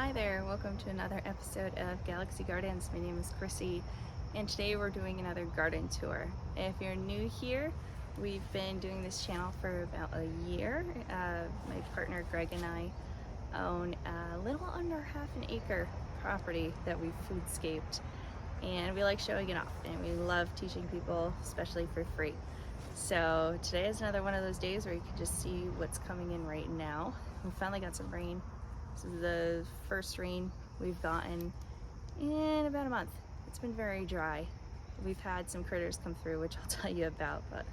Hi there, welcome to another episode of Galaxy Gardens. My name is Chrissy and today we're doing another garden tour. If you're new here, we've been doing this channel for about a year. My partner Greg and I own a little under half an acre property that we've foodscaped, and we like showing it off and we love teaching people, especially for free. So today is another one of those days where you can just see what's coming in right now. We finally got some rain. This is the first rain we've gotten in about a month. It's been very dry. We've had some critters come through, which I'll tell you about, but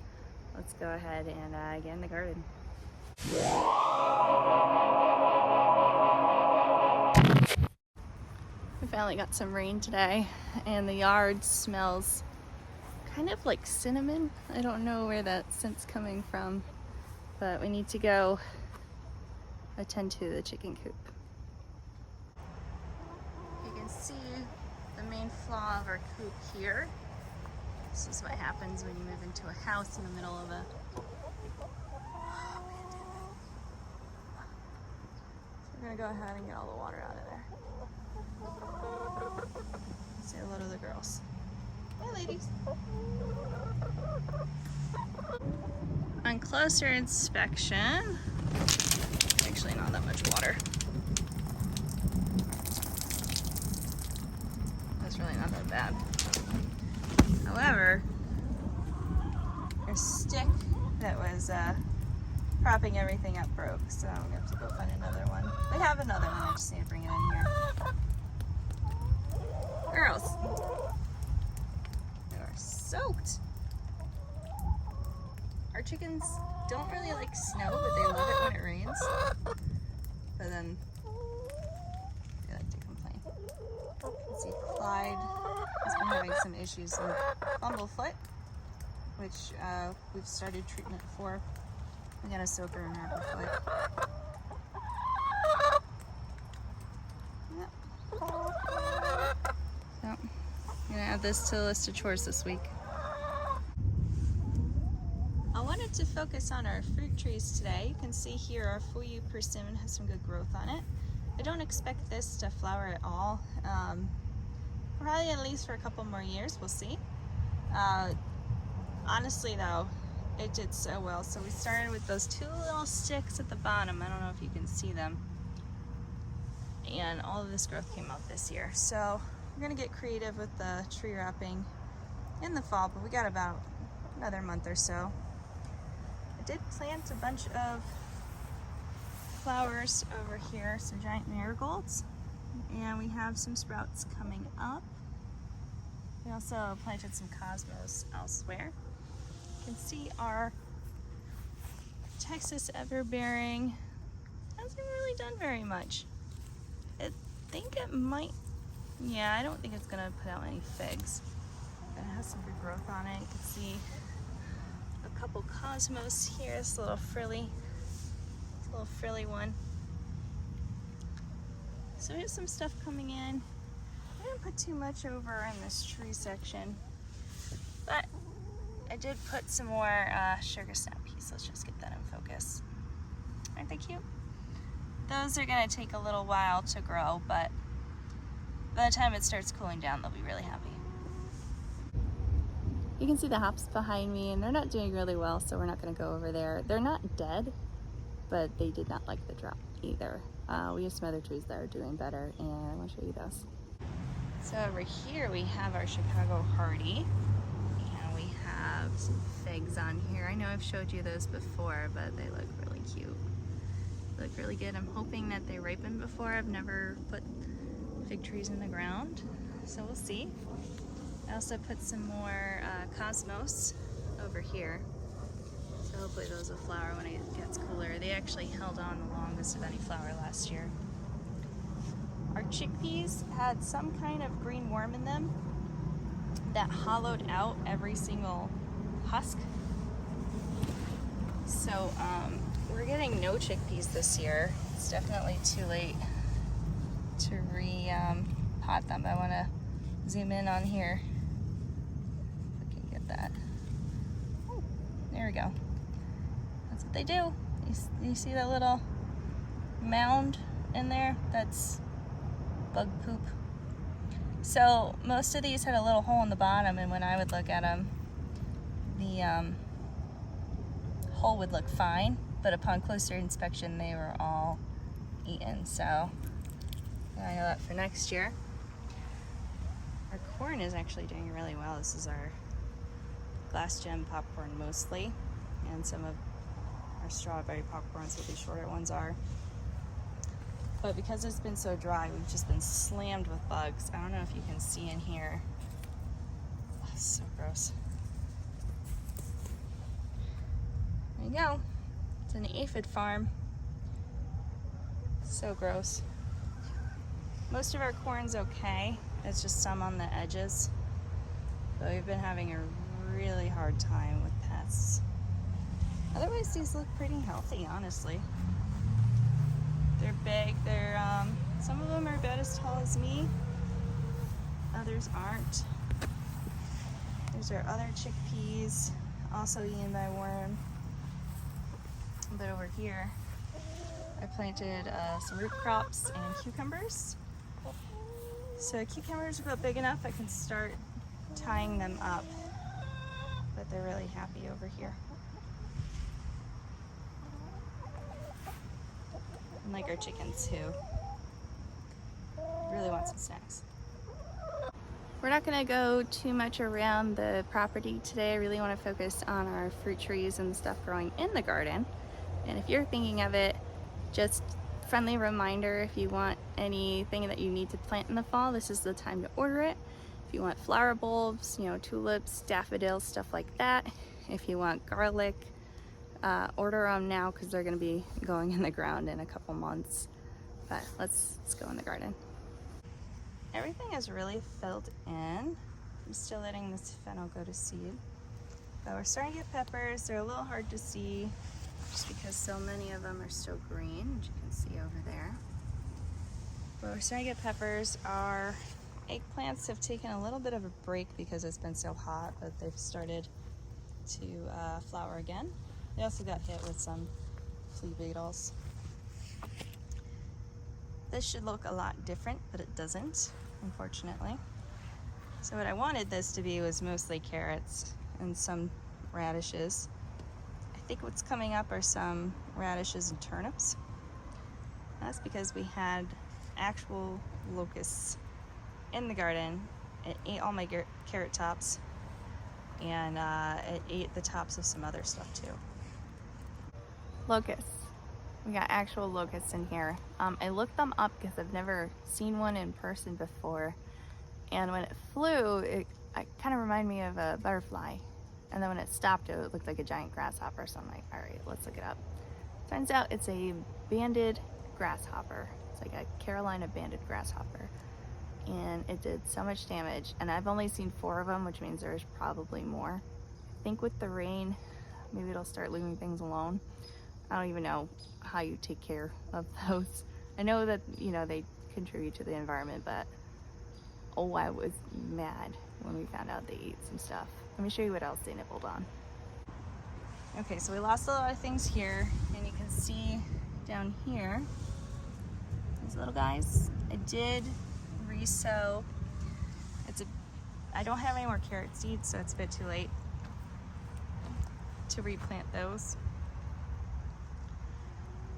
let's go ahead and get in the garden. We finally got some rain today and the yard smells kind of like cinnamon. I don't know where that scent's coming from, but we need to go attend to the chicken coop. You can see the main flaw of our coop here. This is what happens when you move into a house in the middle of a So we're gonna go ahead and get all the water out of there. Say hello to the girls. Hi ladies. On closer inspection, actually not that much water. That's really not that bad. However, our stick that was propping everything up broke, so we have to go find another one. We have another one, I just need to bring it in here. Girls, they are soaked. Our chickens don't really like snow, but they love it when it rains. But then they like to complain. Let's see, Clyde has been having some issues with bumblefoot, which we've started treatment for. We gotta soak her in her foot. Yep. So, I'm gonna add this to the list of chores this week. I wanted to focus on our fruit trees today. You can see here our Fuyu persimmon has some good growth on it. I don't expect this to flower at all. Probably at least for a couple more years, we'll see. Honestly though, it did so well. So we started with those two little sticks at the bottom. I don't know if you can see them. And all of this growth came out this year. So we're gonna get creative with the tree wrapping in the fall, but we got about another month or so. I did plant a bunch of flowers over here, some giant marigolds, and we have some sprouts coming up. We also planted some cosmos elsewhere. You can see our Texas everbearing hasn't really done very much. I think it might, yeah, I don't think it's gonna put out any figs. It has some good growth on it. You can see a couple cosmos here. This little frilly one. So we have some stuff coming in. I didn't put too much over in this tree section, but I did put some more sugar snap peas. Let's just get that in focus. Aren't they cute? Those are gonna take a little while to grow, but by the time it starts cooling down, they'll be really happy. You can see the hops behind me, and they're not doing really well, so we're not gonna go over there. They're not dead, but they did not like the drop either. We have some other trees that are doing better, and I want to show you those. So over here we have our Chicago Hardy, and we have some figs on here. I know I've showed you those before, but they look really cute. They look really good. I'm hoping that they ripen before. I've never put fig trees in the ground, so we'll see. I also put some more cosmos over here. So hopefully those will flower when it gets cooler. They actually held on the longest of any flower last year. Our chickpeas had some kind of green worm in them that hollowed out every single husk. So we're getting no chickpeas this year. It's definitely too late to pot them. I want to zoom in on here. If I can get that. Oh, there we go. That's what they do. You see that little mound in there? That's bug poop. So most of these had a little hole in the bottom, and when I would look at them, the hole would look fine, but upon closer inspection they were all eaten. So I know that for next year. Our corn is actually doing really well. This is our glass gem popcorn mostly, and some of our strawberry popcorns, what these shorter ones are. But because it's been so dry, we've just been slammed with bugs. I don't know if you can see in here. Oh, it's so gross. There you go. It's an aphid farm. So gross. Most of our corn's okay. It's just some on the edges. But we've been having a really hard time with pests. Otherwise, these look pretty healthy, honestly. They're big. They're some of them are about as tall as me. Others aren't. There's our other chickpeas, also eaten by worm. But over here, I planted some root crops and cucumbers. So cucumbers are about big enough I can start tying them up. But they're really happy over here. And like our chickens who really want some snacks. We're not gonna go too much around the property today. I really wanna focus on our fruit trees and stuff growing in the garden. And if you're thinking of it, just friendly reminder, if you want anything that you need to plant in the fall, this is the time to order it. If you want flower bulbs, you know, tulips, daffodils, stuff like that. If you want garlic, order them now because they're going to be going in the ground in a couple months. But let's go in the garden. Everything is really filled in. I'm still letting this fennel go to seed. But we're starting to get peppers. They're a little hard to see just because so many of them are still green, which you can see over there. But we're starting to get peppers. Our eggplants have taken a little bit of a break because it's been so hot, but they've started to flower again. They also got hit with some flea beetles. This should look a lot different, but it doesn't, unfortunately. So what I wanted this to be was mostly carrots and some radishes. I think what's coming up are some radishes and turnips. That's because we had actual locusts in the garden. It ate all my carrot tops, and it ate the tops of some other stuff too. Locusts. We got actual locusts in here. I looked them up because I've never seen one in person before. And when it flew, it kind of reminded me of a butterfly. And then when it stopped, it looked like a giant grasshopper. So I'm like, all right, let's look it up. Turns out it's a banded grasshopper. It's like a Carolina banded grasshopper. And it did so much damage. And I've only seen 4 of them, which means there's probably more. I think with the rain, maybe it'll start leaving things alone. I don't even know how you take care of those. I know that, you know, they contribute to the environment, but oh, I was mad when we found out they ate some stuff. Let me show you what else they nibbled on. Okay, so we lost a lot of things here, and you can see down here, these little guys. I did resow. I don't have any more carrot seeds, so it's a bit too late to replant those.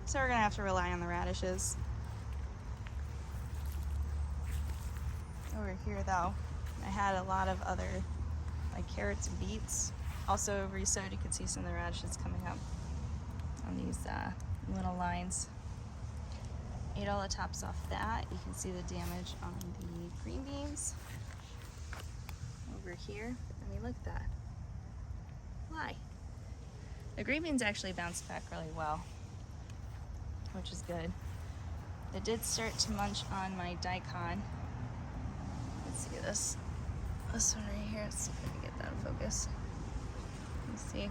So we're gonna have to rely on the radishes. Over here though, I had a lot of other like carrots and beets. Also resowed, you can see some of the radishes coming up on these little lines. Ate all the tops off that. You can see the damage on the green beans over here. I mean, look at that. Why? The green beans actually bounced back really well, which is good. It did start to munch on my daikon. Let's see this one right here. Let's see if I can get that in focus. Let's see.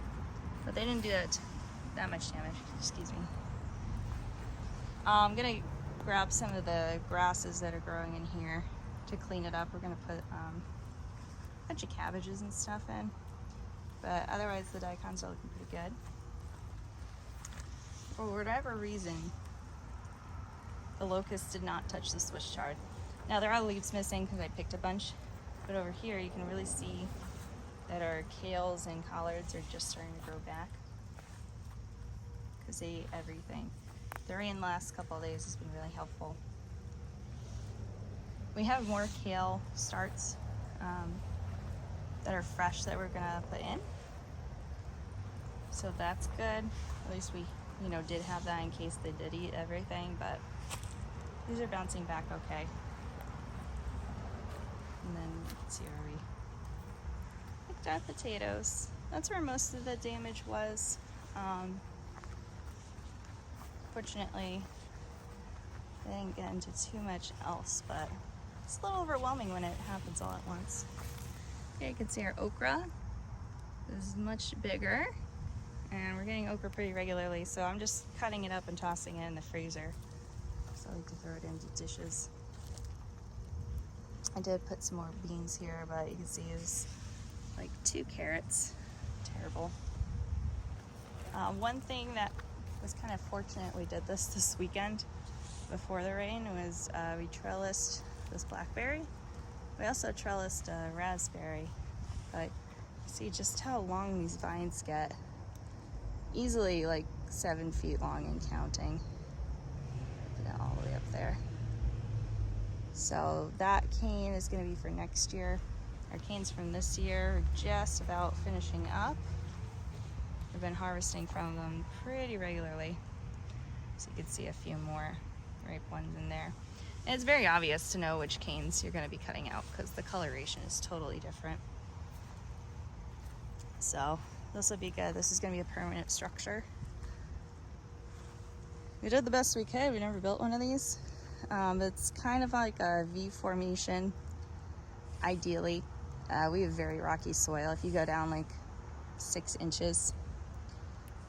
But they didn't do that much damage. Excuse me. I'm gonna grab some of the grasses that are growing in here to clean it up. We're gonna put a bunch of cabbages and stuff in. But otherwise the daikons are looking pretty good. For whatever reason, the locusts did not touch the Swiss chard. Now there are leaves missing because I picked a bunch, but over here you can really see that our kales and collards are just starting to grow back because they ate everything. The rain the last couple of days has been really helpful. We have more kale starts that are fresh that we're gonna put in. So that's good. At least we, did have that in case they did eat everything, but these are bouncing back okay. And then let's see where we picked our potatoes. That's where most of the damage was. Fortunately, I didn't get into too much else, but it's a little overwhelming when it happens all at once. Here you can see our okra is much bigger, and we're getting okra pretty regularly, so I'm just cutting it up and tossing it in the freezer. So I like to throw it into dishes. I did put some more beans here, but you can see it's like 2 carrots. Terrible. One thing that was kind of fortunate we did this weekend before the rain was we trellised this blackberry. We also trellised a raspberry, but you see just how long these vines get. Easily like 7 feet long and counting. Put it all the way up there. So that cane is going to be for next year. Our canes from this year are just about finishing up. We've been harvesting from them pretty regularly. So you can see a few more ripe ones in there. And it's very obvious to know which canes you're going to be cutting out because the coloration is totally different. So this will be good. This is going to be a permanent structure. We did the best we could. We never built one of these. It's kind of like a V formation, ideally. We have very rocky soil. If you go down like 6 inches,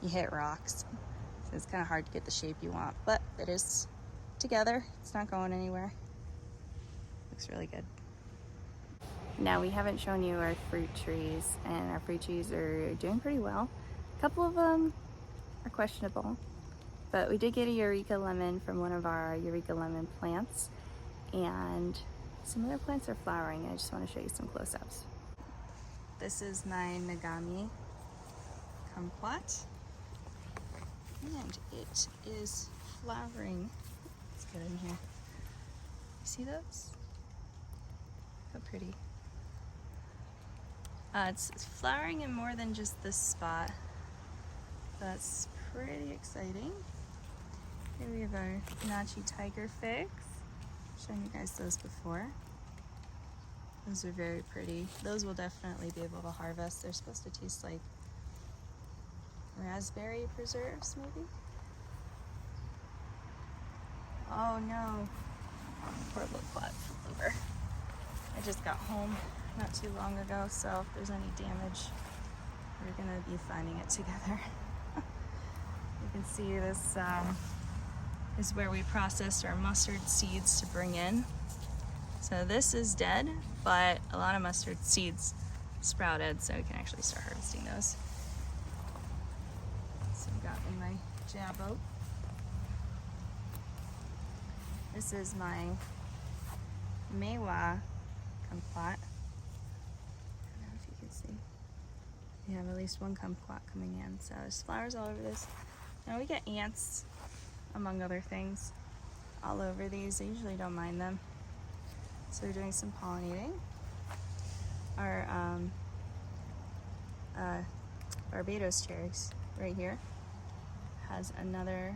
you hit rocks. So it's kind of hard to get the shape you want, but it is together. It's not going anywhere. Looks really good. Now we haven't shown you our fruit trees, and our fruit trees are doing pretty well. A couple of them are questionable, but we did get a Eureka lemon from one of our Eureka lemon plants, and some other plants are flowering. I just want to show you some close-ups. This is my Nagami Kumquat, and it is flowering. Let's get in here. You see those? How pretty. It's flowering in more than just this spot. That's pretty exciting. Here we have our Nachi tiger figs. I've shown you guys those before. Those are very pretty. Those will definitely be able to harvest. They're supposed to taste like raspberry preserves, maybe? Oh no. Poor little plot over. I just got home not too long ago, so if there's any damage, we're gonna be finding it together. You can see this is where we processed our mustard seeds to bring in. So this is dead, but a lot of mustard seeds sprouted, so we can actually start harvesting those. So I got in my jabot. This is my Mewa kumquat. I don't know if you can see. We have at least one kumquat coming in, so there's flowers all over this. Now we get ants, among other things, all over these. I usually don't mind them. So we're doing some pollinating. Our Barbados cherries right here has another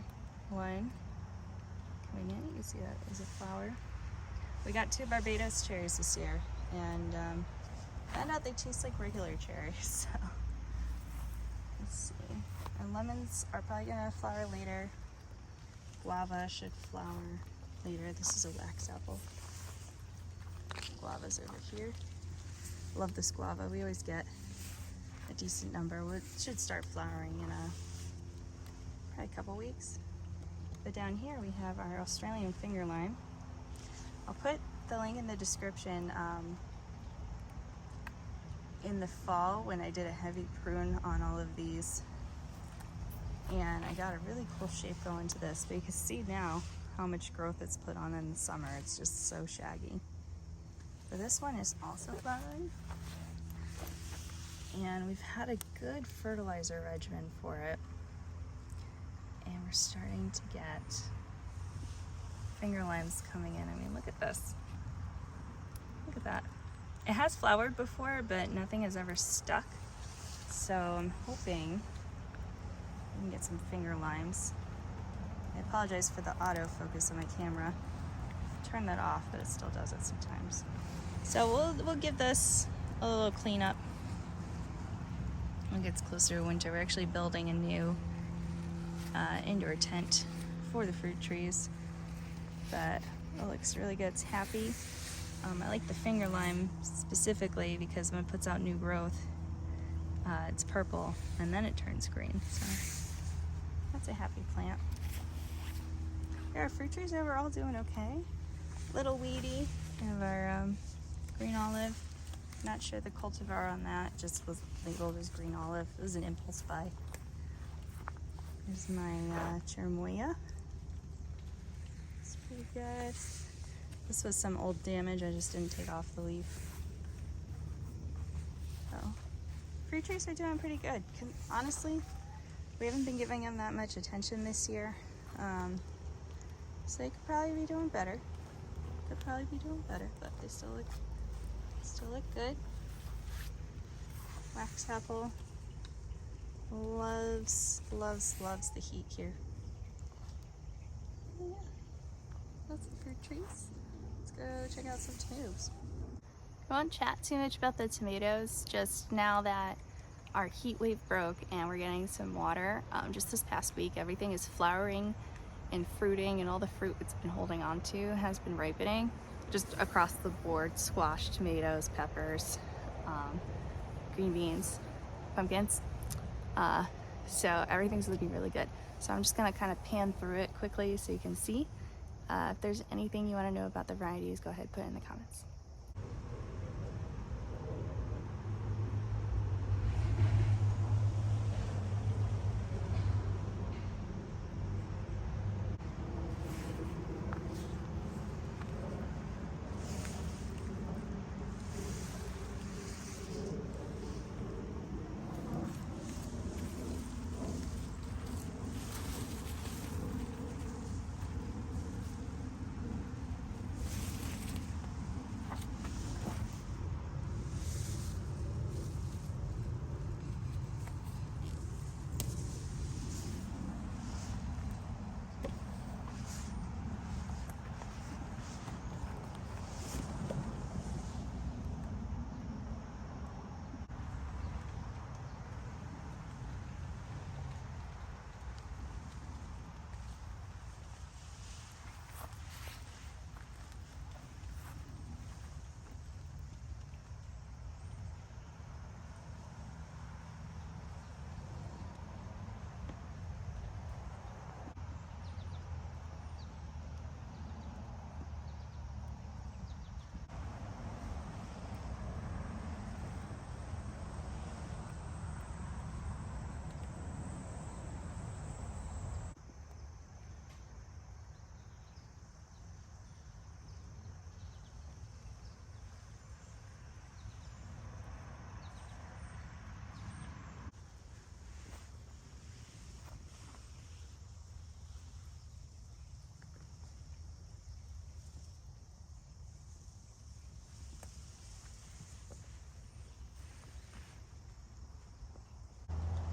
one coming in. You can see that is a flower. We got 2 Barbados cherries this year, and found out they taste like regular cherries. So let's see. Our lemons are probably gonna flower later. Guava should flower later. This is a wax apple. Guava's over here. Love this guava. We always get a decent number. It should start flowering in probably a couple weeks. But down here we have our Australian finger lime. I'll put the link in the description. In the fall, when I did a heavy prune on all of these, and I got a really cool shape going to this, but you can see now how much growth it's put on in the summer. It's just so shaggy. But this one is also flowering. And we've had a good fertilizer regimen for it. And we're starting to get finger limes coming in. I mean, look at this. Look at that. It has flowered before, but nothing has ever stuck. So I'm hoping we can get some finger limes. I apologize for the autofocus on my camera. Turn that off, but it still does it sometimes. So we'll give this a little cleanup when it gets closer to winter. We're actually building a new indoor tent for the fruit trees, but it looks really good. It's happy. I like the finger lime specifically because when it puts out new growth, it's purple and then it turns green. So that's a happy plant. Yeah, our fruit trees overall doing okay. Little weedy. We have our green olive. Not sure the cultivar on that. Just was labeled as green olive. It was an impulse buy. There's my cherimoya. It's pretty good. This was some old damage. I just didn't take off the leaf. So, fruit trees are doing pretty good. Honestly, we haven't been giving them that much attention this year. So they could probably be doing better. But they still look good. Wax apple loves the heat here. Yeah, that's the fruit trees. Let's go check out some tomatoes. I won't chat too much about the tomatoes. Just now that our heat wave broke and we're getting some water, just this past week, everything is flowering and fruiting, and all the fruit it's been holding on to has been ripening just across the board. Squash, tomatoes, peppers, green beans, pumpkins. So everything's looking really good. So I'm just gonna kind of pan through it quickly so you can see. If there's anything you want to know about the varieties, go ahead and put it in the comments.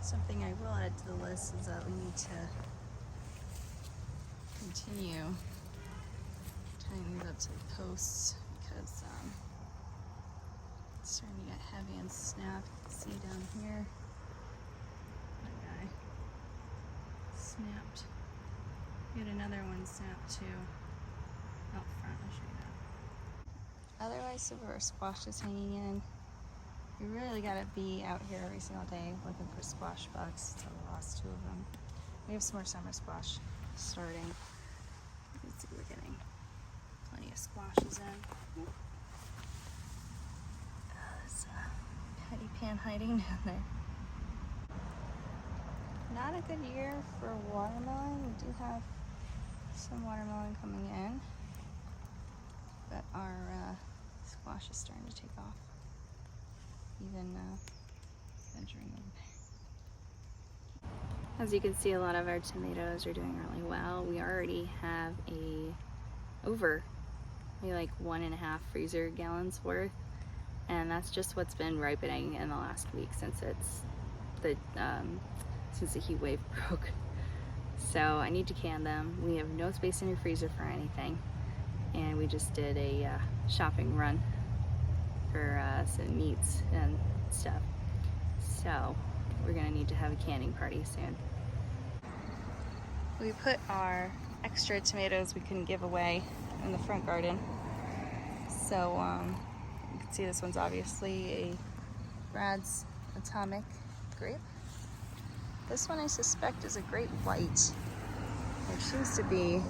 Something I will add to the list is that we need to continue tying these up to the posts because it's starting to get heavy and snap. You can see down here, that guy snapped. We had another one snapped too out front. I'll show you that. Otherwise, some of our squash is hanging in. You really gotta be out here every single day looking for squash bugs, so we lost 2 of them. We have some more summer squash starting. You can see we're getting plenty of squashes in. There's a patty pan hiding down there. Not a good year for watermelon. We do have Some watermelon coming in, but our squash is starting to take off. Even venturing over there. As you can see, a lot of our tomatoes are doing really well. We already have over maybe like 1.5 freezer gallons worth, and that's just what's been ripening in the last week since the heat wave broke. So I need to can them. We have no space in your freezer for anything, and we just did a shopping run for some meats and stuff. So we're gonna need to have a canning party soon. We put our extra tomatoes we couldn't give away in the front garden. So you can see this one's obviously a Brad's Atomic grape. This one I suspect is a great white. It seems to be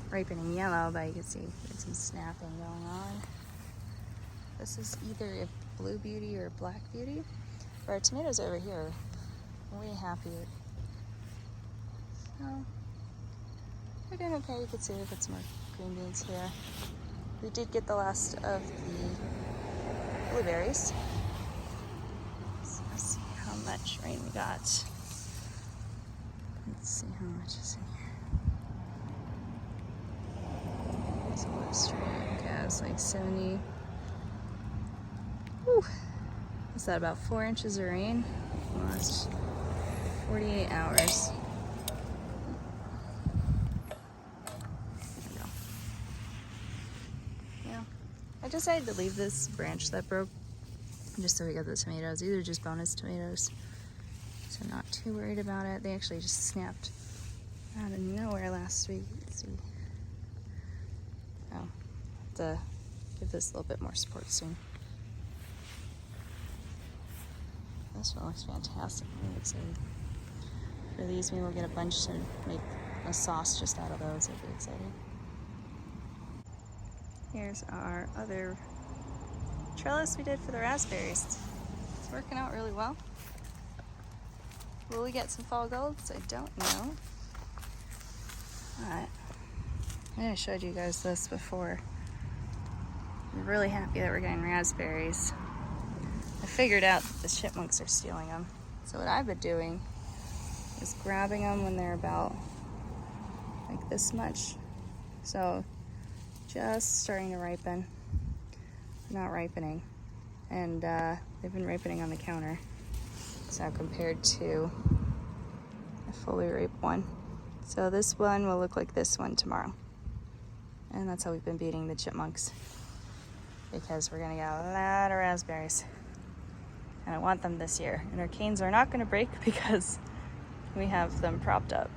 ripening yellow, but you can see there's some snapping going on. This is either a Blue Beauty or Black Beauty. For our tomatoes over here, we're way happier. So, we're doing okay. You can see we put some more green beans here. We did get the last of the blueberries. So let's see how much rain we got. Let's see how much is in here. So last rain goes like 70. Whew. Is that about 4 inches of rain in the last 48 hours? I decided to leave this branch that broke just so we got the tomatoes. These are just bonus tomatoes, so I'm not too worried about it. They actually just snapped out of nowhere last week. Let's see. Oh, I'll have to give this a little bit more support soon. This one looks fantastic. I'm really excited for these. Maybe we'll get a bunch to make a sauce just out of those. That'd be exciting. Here's our other trellis we did for the raspberries. It's working out really well. Will we get some fall golds? I don't know. Alright, I think I showed you guys this before. I'm really happy that we're getting raspberries. I figured out that the chipmunks are stealing them. So what I've been doing is grabbing them when they're about like this much. So just starting to ripen, not ripening, and they've been ripening on the counter. So compared to a fully ripe one. So this one will look like this one tomorrow. And that's how we've been beating the chipmunks, because we're gonna get a lot of raspberries. And I want them this year. And our canes are not gonna break because we have them propped up.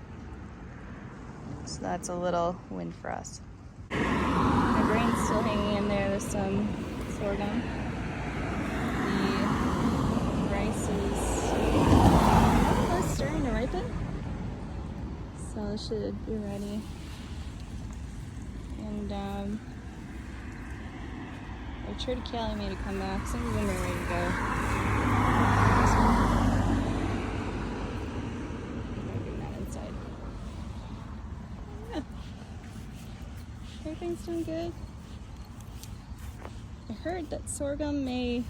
So that's a little win for us. My brain's still hanging in there. There's some sorghum. The rice is starting to ripen. So it should be ready. And I tried to Callie made a comeback. Some of them are ready to go. Everything's doing good. I heard that sorghum may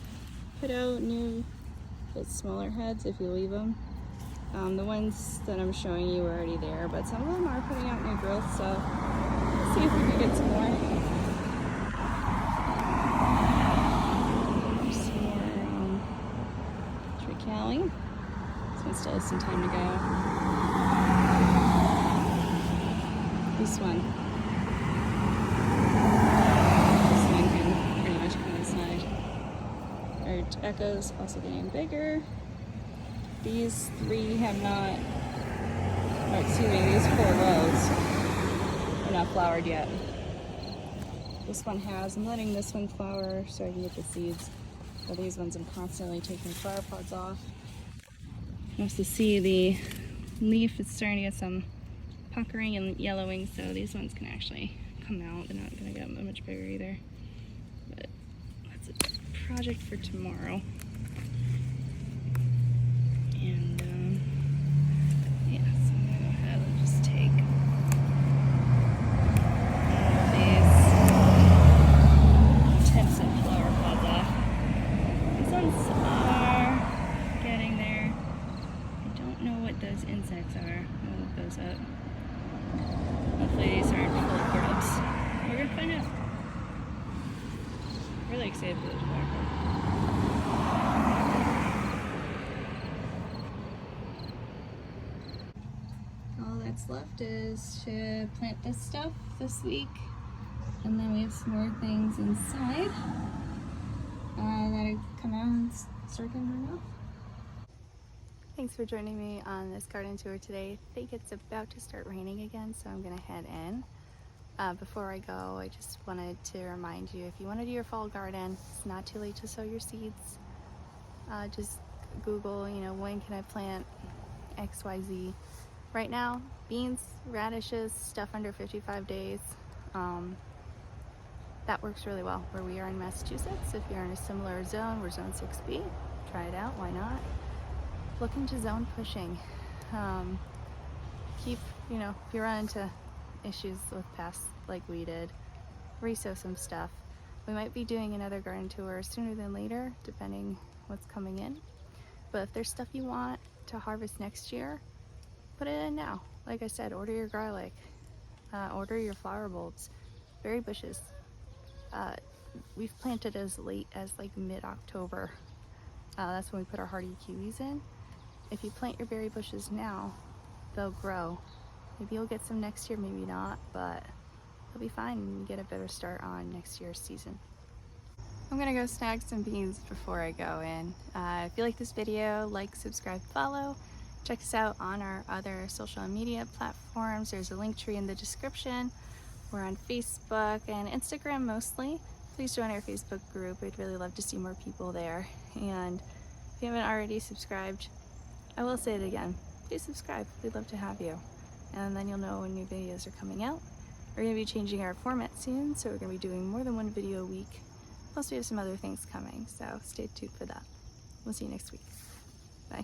put out new, but smaller heads if you leave them. The ones that I'm showing you are already there, but some of them are putting out new growth, so let's see if we can get some more. There's some more Callie. This one still has some time to go. This one. Echo's also getting bigger. These three have not, or excuse me, these 4 rows are not flowered yet. This one has. I'm letting this one flower so I can get the seeds. So these ones I'm constantly taking flower pods off. You have to see the leaf is starting to get some puckering and yellowing, so these ones can actually come out. They're not going to get much bigger either. But that's a project for tomorrow. And yeah, so I'm gonna go ahead and just take Finished. Really excited for the tobacco. All that's left is to plant this stuff this week, and then we have some more things inside that'll come out and start getting burned off. Thanks for joining me on this garden tour today. I think it's about to start raining again, so I'm gonna head in. Before I go, I just wanted to remind you, if you want to do your fall garden, it's not too late to sow your seeds. Just Google, when can I plant XYZ. Right now, beans, radishes, stuff under 55 days. That works really well where we are in Massachusetts. If you're in a similar zone, we're zone 6B, try it out, why not? Look into zone pushing. If you run into issues with pests like we did, resow some stuff. We might be doing another garden tour sooner than later, depending what's coming in. But if there's stuff you want to harvest next year, put it in now. Like I said, order your garlic, order your flower bulbs, berry bushes. We've planted as late as like mid-October. That's when we put our hardy kiwis in. If you plant your berry bushes now, they'll grow. Maybe you'll get some next year, maybe not, but they'll be fine and you get a better start on next year's season. I'm gonna go snag some beans before I go in. If you like this video, like, subscribe, follow. Check us out on our other social media platforms. There's a link tree in the description. We're on Facebook and Instagram mostly. Please join our Facebook group. We'd really love to see more people there. And if you haven't already subscribed, I will say it again, please subscribe. We'd love to have you. And then you'll know when new videos are coming out. We're going to be changing our format soon, so we're going to be doing more than one video a week. Plus we have some other things coming, so stay tuned for that. We'll see you next week. Bye.